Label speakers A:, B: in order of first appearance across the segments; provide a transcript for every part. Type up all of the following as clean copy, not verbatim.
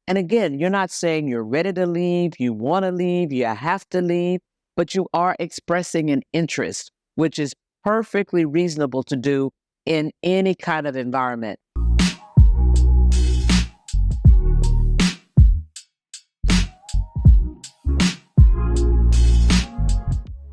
A: And again, you're not saying you're ready to leave, you want to leave, you have to leave, but you are expressing an interest, which is perfectly reasonable to do in any kind of environment.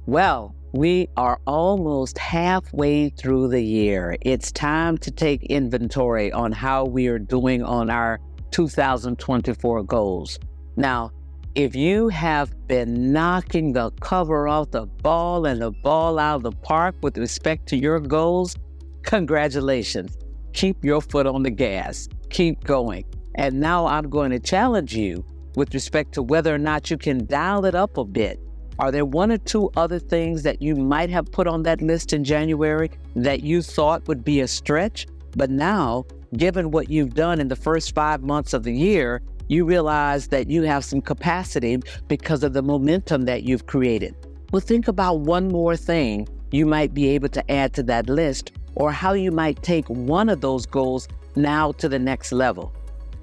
A: Well, we are almost halfway through the year. It's time to take inventory on how we are doing on our 2024 goals. Now, if you have been knocking the cover off the ball and the ball out of the park with respect to your goals, congratulations. Keep your foot on the gas. Keep going. And now I'm going to challenge you with respect to whether or not you can dial it up a bit. Are there one or two other things that you might have put on that list in January that you thought would be a stretch? But now, given what you've done in the first 5 months of the year, you realize that you have some capacity because of the momentum that you've created. Well, think about one more thing you might be able to add to that list, or how you might take one of those goals now to the next level.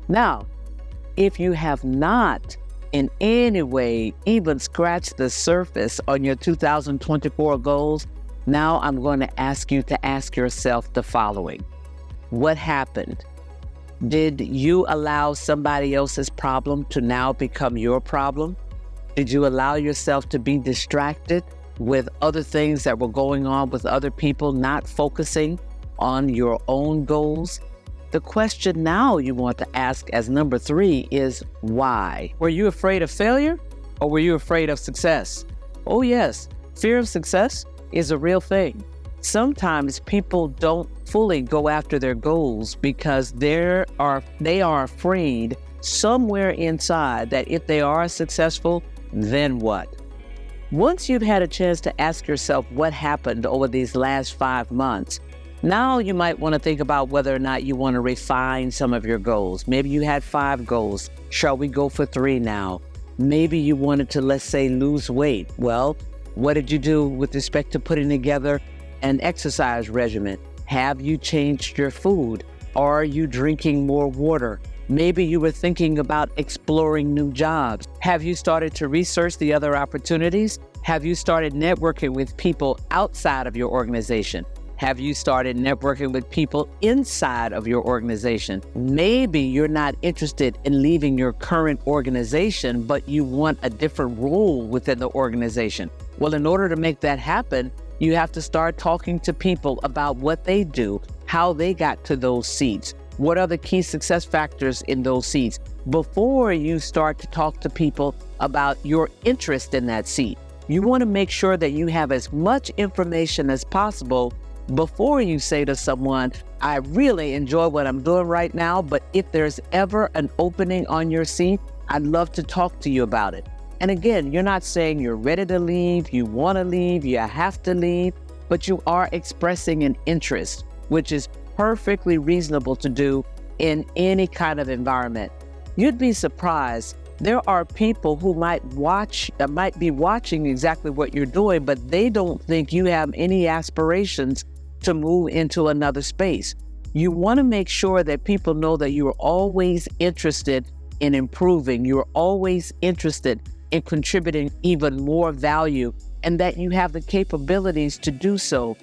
A: Now, if you have not in any way even scratched the surface on your 2024 goals, now I'm going to ask you to ask yourself the following. What happened? Did you allow somebody else's problem to now become your problem? Did you allow yourself to be distracted with other things that were going on with other people, not focusing on your own goals? The question now you want to ask as number 3 is why? Were you afraid of failure or were you afraid of success? Oh yes, fear of success is a real thing. Sometimes people don't fully go after their goals because they are afraid somewhere inside that if they are successful, then what? Once you've had a chance to ask yourself what happened over these last 5 months, now you might want to think about whether or not you want to refine some of your goals. Maybe you had 5 goals. Shall we go for 3 now? Maybe you wanted to, let's say, lose weight. Well, what did you do with respect to putting together an exercise regimen? Have you changed your food? Are you drinking more water? Maybe you were thinking about exploring new jobs. Have you started to research the other opportunities? Have you started networking with people outside of your organization? Have you started networking with people inside of your organization? Maybe you're not interested in leaving your current organization, but you want a different role within the organization. Well, in order to make that happen, you have to start talking to people about what they do, how they got to those seats, what are the key success factors in those seats, before you start to talk to people about your interest in that seat. You want to make sure that you have as much information as possible before you say to someone, I really enjoy what I'm doing right now, but if there's ever an opening on your seat, I'd love to talk to you about it. And again, you're not saying you're ready to leave, you want to leave, you have to leave, but you are expressing an interest, which is perfectly reasonable to do in any kind of environment. You'd be surprised. There are people who might be watching exactly what you're doing, but they don't think you have any aspirations to move into another space. You want to make sure that people know that you're always interested in improving. You're always interested in contributing even more value, and that you have the capabilities to do so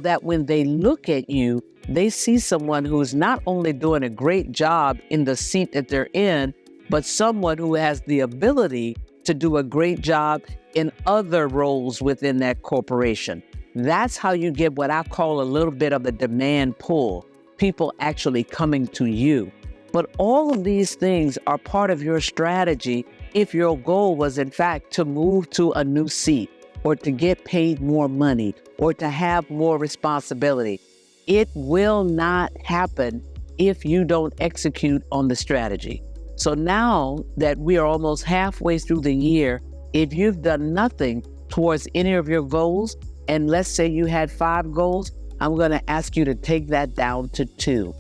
A: that when they look at you, they see someone who's not only doing a great job in the seat that they're in, but someone who has the ability to do a great job in other roles within that corporation. That's how you get what I call a little bit of a demand pull, people actually coming to you. But all of these things are part of your strategy if your goal was, in fact, to move to a new seat, or to get paid more money, or to have more responsibility. It will not happen if you don't execute on the strategy. So now that we are almost halfway through the year, if you've done nothing towards any of your goals, and let's say you had 5 goals, I'm going to ask you to take that down to 2.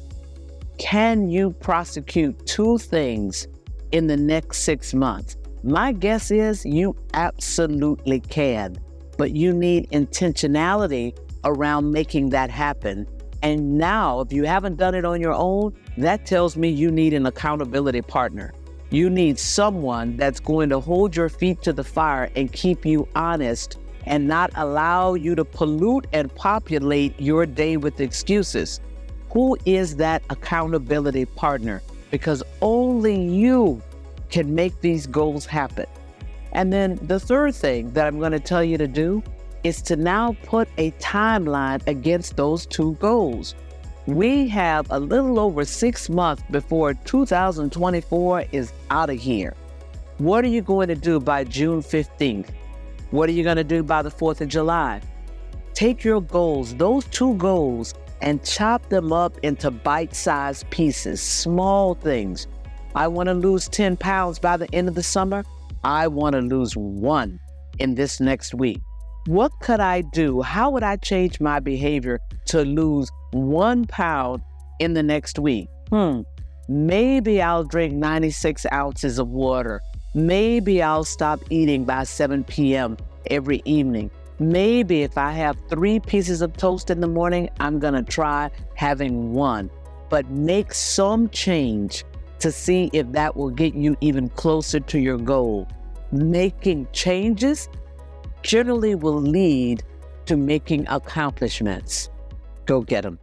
A: Can you prosecute 2 things in the next 6 months? My guess is you absolutely can, but you need intentionality around making that happen. And now, if you haven't done it on your own, that tells me you need an accountability partner. You need someone that's going to hold your feet to the fire and keep you honest and not allow you to pollute and populate your day with excuses. Who is that accountability partner? Because only you can make these goals happen. And then the third thing that I'm going to tell you to do is to now put a timeline against those two goals. We have a little over 6 months before 2024 is out of here. What are you going to do by June 15th? What are you going to do by the 4th of July? Take your goals, those two goals, and chop them up into bite-sized pieces, small things. I want to lose 10 pounds by the end of the summer. I want to lose 1 in this next week. What could I do? How would I change my behavior to lose 1 pound in the next week? Maybe I'll drink 96 ounces of water. Maybe I'll stop eating by 7 p.m. every evening. Maybe if I have 3 pieces of toast in the morning, I'm going to try having 1. But make some change to see if that will get you even closer to your goal. Making changes generally will lead to making accomplishments. Go get them.